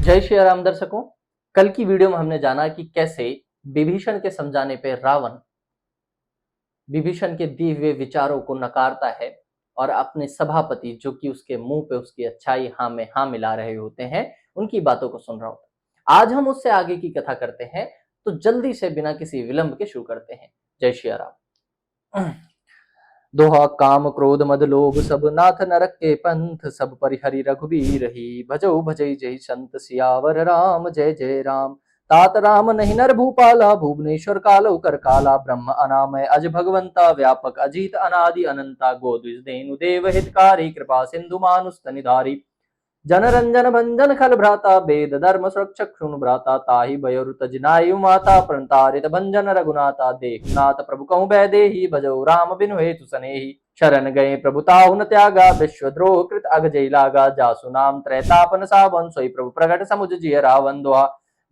जय श्री राम दर्शकों। कल की वीडियो में हमने जाना कि कैसे विभीषण के समझाने पे रावण विभीषण के दिए हुए विचारों को नकारता है और अपने सभापति जो कि उसके मुंह पे उसकी अच्छाई हाँ में हाँ मिला रहे होते हैं, उनकी बातों को सुन रहा होता है। आज हम उससे आगे की कथा करते हैं, तो जल्दी से बिना किसी विलंब के शुरू करते हैं। जय श्री राम। दोहा काम क्रोध मद लोभ सब नाथ नरक के पंथ सब परिहरि रघुबीर ही भजौ भजई जय संत सियावर राम जय जय राम। तात राम नहीं नर भूपाला भुवनेश्वर कालो कर काला ब्रह्म अनामय अज भगवंता व्यापक अजीत अनादि अनंता गोद्विज देनु देव हितकारी कृपा सिंधु मानुस तनिधारी जनरंजन भंजन खल भ्राता वेद धर्म सुरक्षक क्षुण भ्राता ताहि भयरु तजनायु माता प्रणतारित भंजन रघुनाथा देखनाथ प्रभु कहूँ बैदेही भजौ राम बिनु हेतु सनेही शरण गए प्रभु ताहु न त्यागा विश्वद्रोह कृत अग जय लागा जासु नाम त्रैतापन सावन सोई प्रभु प्रगट समुझ जिय रावण दुआ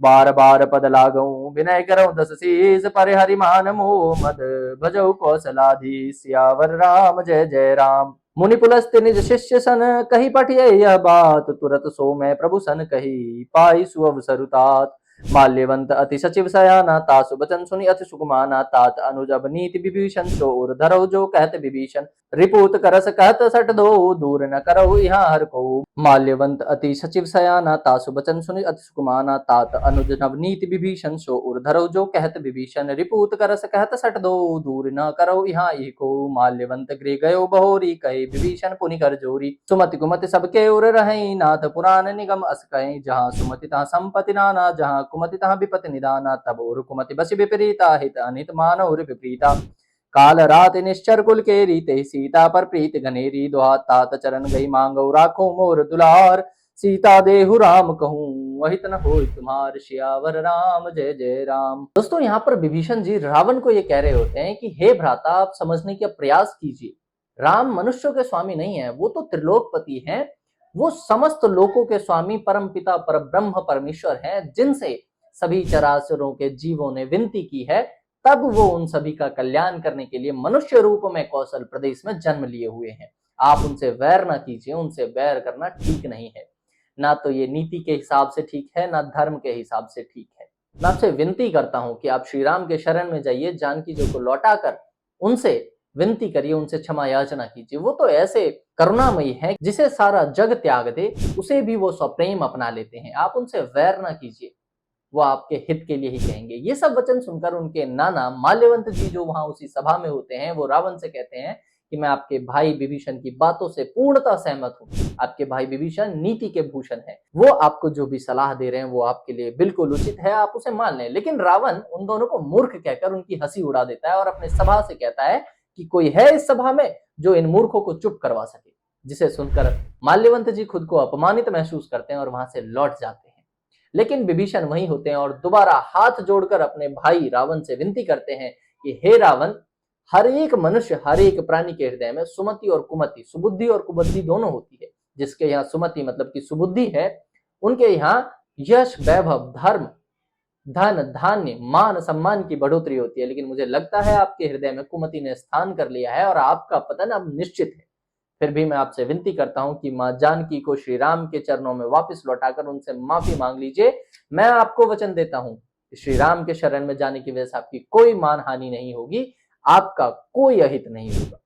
बार बार पद लागऊ विनय करऊँ दस शीस परिहरि मान मोह मद भजौ कौशलाधीश सियावर राम जय जय राम। मुनि पुलस्त्य निज शिष्य सन कही पठिय यह बात तुरत सो मैं प्रभु सन कही पाई सुअवसरु तात माल्यवंत अति सचिव सयाना तासु बचन सुनि अति सुकुमाना तात अनुज अब नीति विभीषण चोर धरो जो कहत विभीषण रिपुत करस कहत सट दो दूर न करो यहाँ हर को माल्यवंत अति सचिव सयाना तासु बचन सुनि अति सुकुमाना तात अनुज नवनीति विभीषण चोर धरो जो कहत विभीषण रिपुत करस कहत सट दो दूर न करो यहाँ ही को माल्यवंत गृह गयो बहोरी कहे विभीषण पुनि कर जोरी सुमति कुमति सबके उर रहे नाथ पुराण निगम अस कहे जहाँ सुमति तहाँ संपत्ति नाना जहाँ कुमति तहाँ विपति निदाना तब और कुमति बसी विपरीता हित अनित मानव विपरीता काल रात निश्चर कुल के रीते सीता पर प्रीत घनेरी दुहा तात चरण गई मांगो राखो मोर दुलार सीता देहु राम कहूँ वही न हो तुम्हार सियावर राम जय जय राम। दोस्तों, यहाँ पर विभीषण जी रावण को ये कह रहे होते हैं कि हे भ्राता, आप समझने का प्रयास कीजिए। राम मनुष्यों के स्वामी नहीं है, वो तो त्रिलोकपति हैं, वो समस्त लोकों के स्वामी परम पिता पर ब्रह्म परमेश्वर हैं, जिनसे सभी चराचरों के जीवों ने विनती की है, तब वो उन सभी का कल्याण करने के लिए मनुष्य रूप में कौशल प्रदेश में जन्म लिए हुए हैं। आप उनसे वैर ना कीजिए, उनसे वैर करना ठीक नहीं है। ना तो ये नीति के हिसाब से ठीक है, ना धर्म के हिसाब से ठीक है। मैं आपसे विनती करता हूं कि आप श्री राम के शरण में जाइए, जानकी जी को लौटा कर उनसे विनती करिए, उनसे क्षमा याचना कीजिए। वो तो ऐसे करुणामयी है, जिसे सारा जग त्याग दे उसे भी वो स्वप्रेम अपना लेते हैं। आप उनसे वैर ना कीजिए, वो आपके हित के लिए ही कहेंगे। ये सब वचन सुनकर उनके नाना माल्यवंत जी जो वहां उसी सभा में होते हैं, वो रावण से कहते हैं कि मैं आपके भाई विभीषण की बातों से पूर्णतः सहमत हूँ। आपके भाई विभीषण नीति के भूषण है, वो आपको जो भी सलाह दे रहे हैं वो आपके लिए बिल्कुल उचित है, आप उसे मान लें। लेकिन रावण उन दोनों को मूर्ख कहकर उनकी हंसी उड़ा देता है और अपने सभा से कहता है कि कोई है इस सभा में जो इन मूर्खों को चुप करवा सके। जिसे सुनकर माल्यवंत जी खुद को अपमानित महसूस करते हैं और वहां से लौट जाते हैं। लेकिन विभीषण वहीं होते हैं और दोबारा हाथ जोड़कर अपने भाई रावण से विनती करते हैं कि हे रावण, हर एक मनुष्य, हर एक प्राणी के हृदय में सुमति और कुमति, सुबुद्धि और कुबुद्धि दोनों होती है। जिसके यहाँ सुमति मतलब की सुबुद्धि है, उनके यहाँ यश, वैभव, धर्म, धन, धान्य, मान, सम्मान की बढ़ोतरी होती है। लेकिन मुझे लगता है आपके हृदय में कुमति ने स्थान कर लिया है और आपका पतन अब निश्चित है। फिर भी मैं आपसे विनती करता हूं कि मां जानकी को श्री राम के चरणों में वापस लौटाकर उनसे माफी मांग लीजिए। मैं आपको वचन देता हूं कि श्री राम के शरण में जाने की वजह से आपकी कोई मान हानि नहीं होगी, आपका कोई अहित नहीं होगा।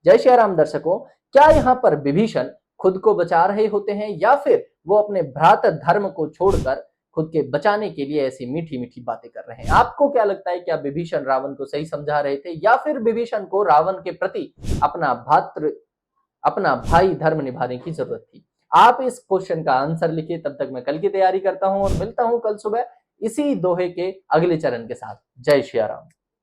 जय श्री राम। दर्शकों, क्या यहाँ पर विभीषण खुद को बचा रहे होते हैं या फिर वो अपने भ्रात धर्म को छोड़कर खुद के बचाने के लिए ऐसी मीठी मीठी बातें कर रहे हैं? आपको क्या लगता है, क्या विभीषण रावण को सही समझा रहे थे या फिर विभीषण को रावण के प्रति अपना भाई धर्म निभाने की जरूरत थी? आप इस क्वेश्चन का आंसर लिखिए। तब तक मैं कल की तैयारी करता हूं और मिलता हूं कल सुबह इसी दोहे के अगले चरण के साथ। जय श्री राम।